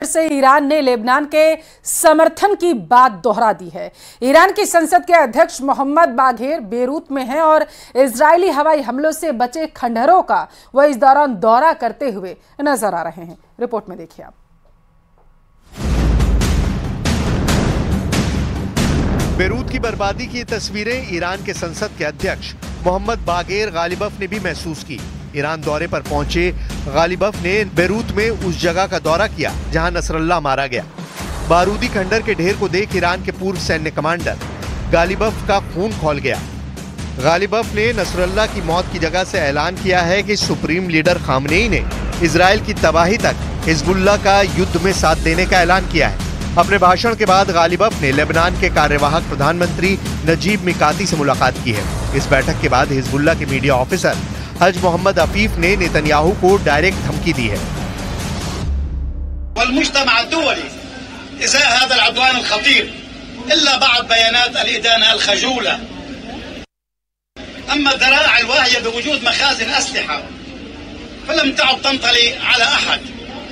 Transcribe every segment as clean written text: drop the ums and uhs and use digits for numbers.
से ईरान ने लेबनान के समर्थन की बात दोहरा दी है। ईरान की संसद के अध्यक्ष मोहम्मद बाघेर बेरूत में हैं और इजरायली हवाई हमलों से बचे खंडहरों का वह इस दौरान दौरा करते हुए नजर आ रहे हैं। रिपोर्ट में देखिए आप। बेरूत की बर्बादी की तस्वीरें ईरान के संसद के अध्यक्ष मोहम्मद बाघेर गालिबफ ने भी महसूस की। ईरान दौरे पर पहुंचे गालिबफ ने बेरूत में उस जगह का दौरा किया जहां नसरल्ला मारा गया। बारूदी खंडर के ढेर को देख ईरान के पूर्व सैन्य कमांडर गालिबफ का खून खौल गया। गालिबफ ने नसरल्ला की मौत की जगह से ऐलान किया है कि सुप्रीम लीडर खामनेई ने इजराइल की तबाही तक हिजबुल्लाह का युद्ध में साथ देने का ऐलान किया है। अपने भाषण के बाद गालिबफ ने लेबनान के कार्यवाहक प्रधानमंत्री नजीब मिकाती से मुलाकात की है। इस बैठक के बाद हिजबुल्लाह के मीडिया ऑफिसर हज मोहम्मद अफीफ ने नेतन्याहू को डायरेक्ट धमकी दी है।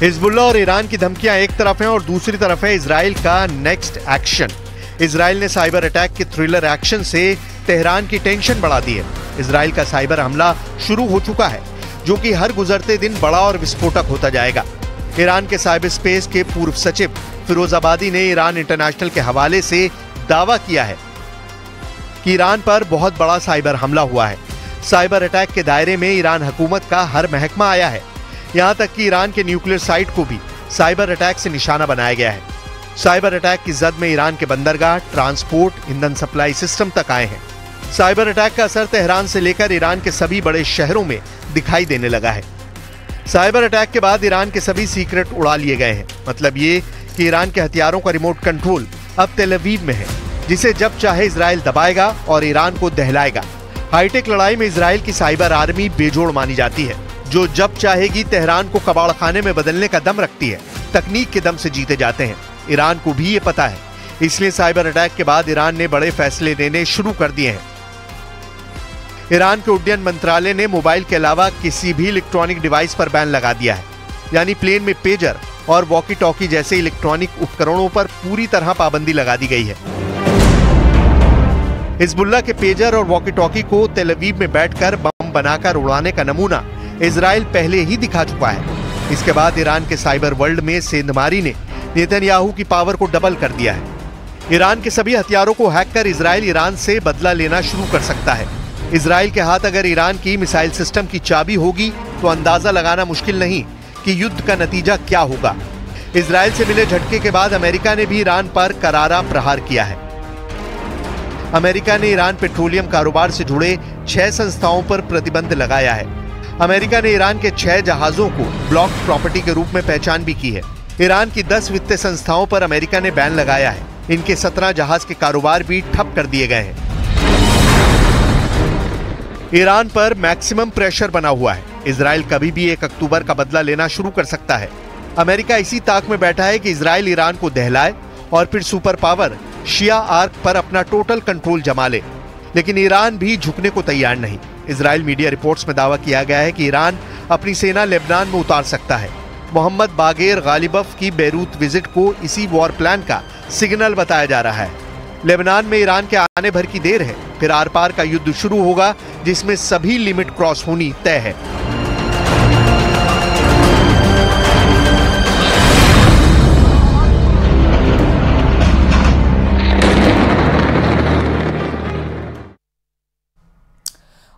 हिजबुल्लाह और ईरान की धमकियां एक तरफ हैं और दूसरी तरफ है इजराइल का नेक्स्ट एक्शन। इजराइल ने साइबर अटैक के थ्रिलर एक्शन से तेहरान की टेंशन बढ़ा दी है। इजराइल का साइबर हमला शुरू हो चुका है जो कि हर गुजरते दिन बड़ा और विस्फोटक होता जाएगा। ईरान के साइबर स्पेस के पूर्व सचिव फिरोजाबादी ने ईरान इंटरनेशनल के हवाले से दावा किया है कि ईरान पर बहुत बड़ा साइबर हमला हुआ है। साइबर अटैक के दायरे में ईरान हुकूमत का हर महकमा आया है। यहां तक कि ईरान के न्यूक्लियर साइट को भी साइबर अटैक से निशाना बनाया गया है। साइबर अटैक की जद में ईरान के बंदरगाह, ट्रांसपोर्ट, ईंधन सप्लाई सिस्टम तक आए हैं। साइबर अटैक का असर तेहरान से लेकर ईरान के सभी बड़े शहरों में दिखाई देने लगा है। साइबर अटैक के बाद ईरान के सभी सीक्रेट उड़ा लिए गए हैं। मतलब ये कि ईरान के हथियारों का रिमोट कंट्रोल अब तेल अवीव में है, जिसे जब चाहे इजराइल दबाएगा और ईरान को दहलाएगा। हाईटेक लड़ाई में इजराइल की साइबर आर्मी बेजोड़ मानी जाती है, जो जब चाहेगी तेहरान को कबाड़ खाने में बदलने का दम रखती है। तकनीक के दम से जीते जाते हैं। ईरान को भी ये पता है, इसलिए साइबर अटैक के बाद ईरान ने बड़े फैसले लेने शुरू कर दिए हैं। ईरान के उड्डयन मंत्रालय ने मोबाइल के अलावा किसी भी इलेक्ट्रॉनिक डिवाइस पर बैन लगा दिया है। यानी प्लेन में पेजर और वॉकी टॉकी जैसे इलेक्ट्रॉनिक उपकरणों पर पूरी तरह पाबंदी लगा दी गई है। हिजबुल्लाह के पेजर और वॉकी टॉकी को तेल अवीव में बैठकर बम बनाकर उड़ाने का नमूना इजराइल पहले ही दिखा चुका है। इसके बाद ईरान के साइबर वर्ल्ड में सेंधमारी ने नेतन्याहू की पावर को डबल कर दिया है। ईरान के सभी हथियारों को हैक कर इजराइल ईरान से बदला लेना शुरू कर सकता है। इजराइल के हाथ अगर ईरान की मिसाइल सिस्टम की चाबी होगी तो अंदाजा लगाना मुश्किल नहीं कि युद्ध का नतीजा क्या होगा। इजराइल से मिले झटके के बाद अमेरिका ने भी ईरान पर करारा प्रहार किया है। अमेरिका ने ईरान पेट्रोलियम कारोबार से जुड़े 6 संस्थाओं पर प्रतिबंध लगाया है। अमेरिका ने ईरान के 6 जहाजों को ब्लॉक प्रॉपर्टी के रूप में पहचान भी की है। ईरान की 10 वित्तीय संस्थाओं पर अमेरिका ने बैन लगाया है। इनके 17 जहाज के कारोबार भी ठप कर दिए गए हैं। ईरान पर मैक्सिमम प्रेशर बना हुआ है। इजराइल कभी भी 1 अक्टूबर का बदला लेना शुरू कर सकता है। अमेरिका इसी ताक में बैठा है कि इजराइल ईरान को दहलाए और फिर सुपर पावर शिया आर्क पर अपना टोटल कंट्रोल जमा ले। लेकिन ईरान भी झुकने को तैयार नहीं। इजराइल मीडिया रिपोर्ट्स में दावा किया गया है कि ईरान अपनी सेना लेबनान में उतार सकता है। मोहम्मद बाघेर गालिबफ की बेरूत विजिट को इसी वॉर प्लान का सिग्नल बताया जा रहा है। लेबनान में ईरान के आने भर की देर है, फिर आर पार का युद्ध शुरू होगा जिसमें सभी लिमिट क्रॉस होनी तय है।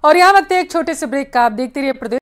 और यहाँ वक्त एक छोटे से ब्रेक का। आप देखते रहिए प्रदेश।